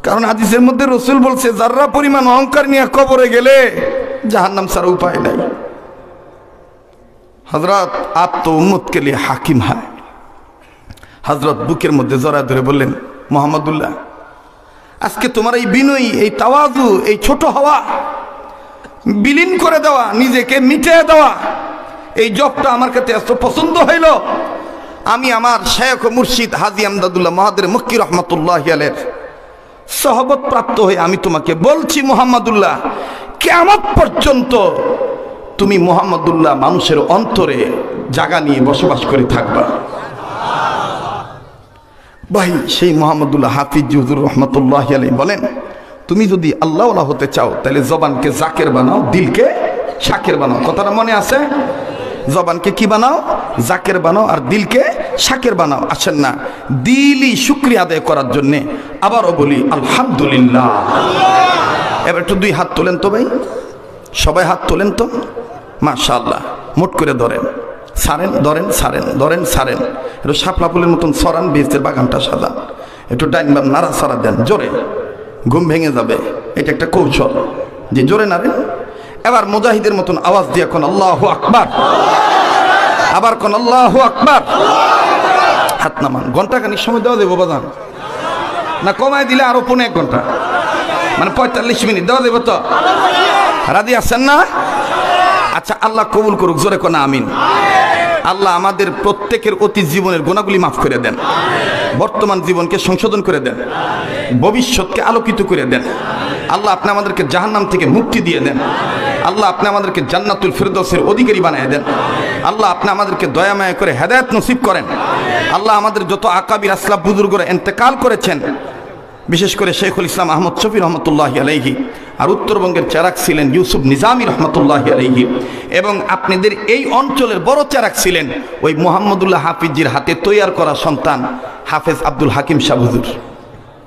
কারণ হাদিসের মধ্যে রাসূল বলছে, যাররা পরিমাণ অহংকার নিয়ে কবরে গেলে জাহান্নাম ছাড়া উপায় নাই। হযরত আপ তো উম্মত কে লিয়ে হাকিম হয়। হযরত বুকের মধ্যে জড়া ধরে বললেন, মুহাম্মদুল্লাহ, আজকে তোমার এই বিনয়ী, এই তাওয়াজু, এই ছোট হওয়া, বিলীন করে দেওয়া, নিজেকে মিটিয়ে দেওয়া, এই জবটা আমার কাছে এত পছন্দ হইল। আমি আমার শায়েখ ও মুর্শিদ হাজী আমদাদুল্লাহ মাহাদের মক্কি রহমাতুল্লাহি আলাইহির সহবত প্রাপ্ত হয়ে আমি তোমাকে বলছি, মুহাম্মদুল্লাহ, কিয়ামত পর্যন্ত তুমি মুহাম্মদুল্লাহ মানুষের অন্তরে জায়গা নিয়ে বসবাস করে থাকবা। ভাই, সেই মুহাম্মদুল্লাহ হাফিজ হুজুর রহমাতুল্লাহি আলাইহি বলেন, তুমি যদি আল্লাহওয়ালা হতে চাও তাহলে জবানকে জাকের বানাও, দিলকে শাকের বানাও। কথাটা মনে আছে? জবানকে কি বানাও? জাকের বানাও, আর দিলকে শাকের বানাও। আসেন না দিলই শুকরিয়া আদায় করার জন্যে আবারও বলি আলহামদুলিল্লাহ। এবার একটু দুই হাত তোলেন তো ভাই, সবাই হাত তোলেন তো, মাশাআল্লাহ। মোট করে ধরেন, সারেন, ধরেন, সারেন, ধরেন, সারেন। একটু শাপলা ফুলের মতন সরান, বীজের বাগানটা সাজান, একটু ডাইন বাম নাড়া সারা দেন জোরে, ঘুম ভেঙে যাবে। এটা একটা কৌশল, যে জোরে নাড়েন। এবার মুজাহিদের মতন আওয়াজ দিয়ে কোন আল্লাহু আকবার, আবার কোন আল্লাহু আকবার। হাত নামান। ঘন্টাখানিক সময় দেওয়া দেবো বাজান, না কমায় দিলে আরো 1.5 ঘন্টা, মানে 45 মিনিট দেওয়া দেবো তো? রাজি আছেন না? আচ্ছা, আল্লাহ কবুল করুক, জোরে কোন আমিন। আল্লাহ আমাদের প্রত্যেকের অতীত জীবনের গুনাহগুলি মাফ করে দেন, বর্তমান জীবনকে সংশোধন করে দেন, ভবিষ্যৎকে আলোকিত করে দেন। আল্লাহ আপনি আমাদেরকে জাহান্নাম থেকে মুক্তি দিয়ে দেন। আল্লাহ আপনি আমাদেরকে জান্নাতুল ফিরদৌসের অধিকারী বানিয়ে দেন। আল্লাহ আপনি আমাদেরকে দয়া মায়া করে হেদায়েত নসিব করেন। আল্লাহ আমাদের যত আকাবির আসলাফ বুজুর্গরা ইন্তেকাল করেছেন, বিশেষ করে শেখুল ইসলাম আহমদ শফি রহমতুল্লাহি আলাইহি, আর উত্তরবঙ্গের চেরাক ছিলেন ইউসুফ নিজামী রহমতুল্লাহি আলাইহি, এবং আপনাদের এই অঞ্চলের বড় চেরাক ছিলেন ওই মুহাম্মদুল্লাহ হাফিজির হাতে তৈয়ার করা সন্তান হাফেজ আব্দুল হাকিম শাহ হুজুর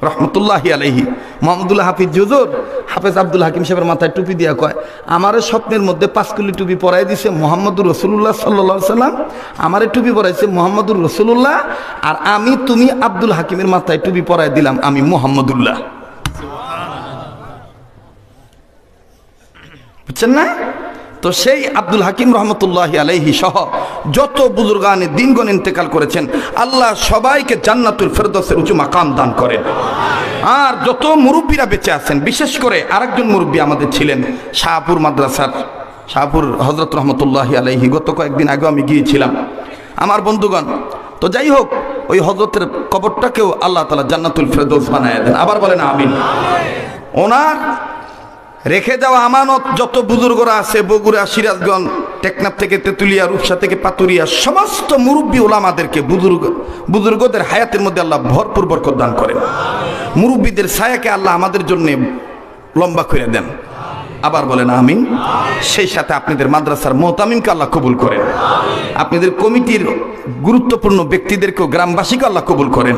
রহমতুল্লাহি আলাইহি। মুহাম্মদুল্লাহ হাফিজ হুজুর হাফেজ আব্দুল হাকিম সাহেবের মাথায় টুপি দিয়া কয়, আমারে স্বপ্নের মধ্যে 5 কুলি টুপি পরাই দিছে মুহাম্মদুর রাসূলুল্লাহ সাল্লাল্লাহু আলাইহি সাল্লাম, আমারে টুপি পরাইছে মুহাম্মদুর রাসূলুল্লাহ, আর আমি তুমি আব্দুল হাকিমের মাথায় টুপি পরাই দিলাম আমি মুহাম্মদুল্লাহ। বুঝছেন না? তো সেই আব্দুল হাকিম রহমতুল্লাহি আলাইহি সহ যত বুজুর্গানে দিনগণ ইন্তেকাল করেছেন, আল্লাহ সবাইকে জান্নাতুল ফিরদৌসের উঁচু মাকাম দান করেন। আর যত মুরব্বীরা বেঁচে আছেন, বিশেষ করে আরেকজন মুরব্বী আমাদের ছিলেন শাহপুর মাদ্রাসার, শাহপুর হযরত রহমতুল্লাহি আলাইহি। গত কয়েকদিন আগে আমি গিয়েছিলাম, আমার বন্ধুগণ। তো যাই হোক, ওই হযরতের কবরটাকেও আল্লাহ তাআলা জান্নাতুল ফিরদৌস বানায় দেন। আবার বলেন আমিন। ওনার রেখে যাওয়া আমানত যত বুজুর্গরা আছে, বগুড়া, সিরাজগঞ্জ, টেকনাফ থেকে তেতুলিয়া, রূপসা থেকে পাতুরিয়া, সমস্ত মুরব্বী ওলামাদেরকে বুজুর্গদের হায়াতের মধ্যে আল্লাহ ভরপুর বরকত দান করেন। মুরব্বীদের ছায়াকে আল্লাহ আমাদের জন্য লম্বা করে দেন। আবার বলেন আমিন। সেই সাথে আপনাদের মাদ্রাসার মুহতামিমকে আল্লাহ কবুল করেন। আপনাদের কমিটির গুরুত্বপূর্ণ ব্যক্তিদেরকেও, গ্রামবাসীকে আল্লাহ কবুল করেন।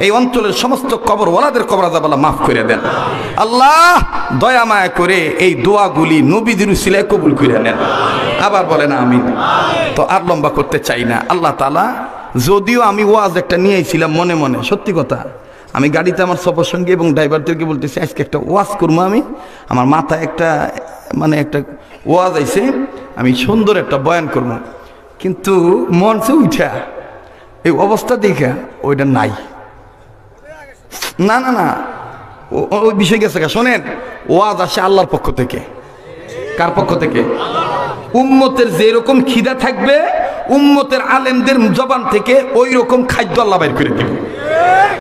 এই অঞ্চলের সমস্ত কবরওয়ালাদের কবর আযাব আল্লাহ মাফ করে দেন। আল্লাহ দয়া মায়া করে এই দোয়াগুলি নবীদের উসিলায় কবুল করে নেন। আবার বলেন আমিন। তো আর লম্বা করতে চাই না। আল্লাহ তাআলা, যদিও আমি ওয়াজ একটা নিয়েছিলাম মনে মনে, সত্যি কথা, আমি গাড়িতে আমার সফর সঙ্গী এবং ড্রাইভারদেরকে বলতেছি আজকে একটা ওয়াজ করবো। আমার মাথায় একটা ওয়াজ আইছে, আমি সুন্দর একটা বয়ান করবো, কিন্তু মঞ্চে উঠা এই অবস্থা দেখে ওইটা নাই। না না না, ওই বিষয় গেছে। শোনেন, ওয়াজ আসে আল্লাহর পক্ষ থেকে। কার পক্ষ থেকে? উম্মতের যেরকম খিদা থাকবে উম্মতের আলেমদের জবান থেকে ওই রকম খাদ্য আল্লাহ বাইর করে দিবে।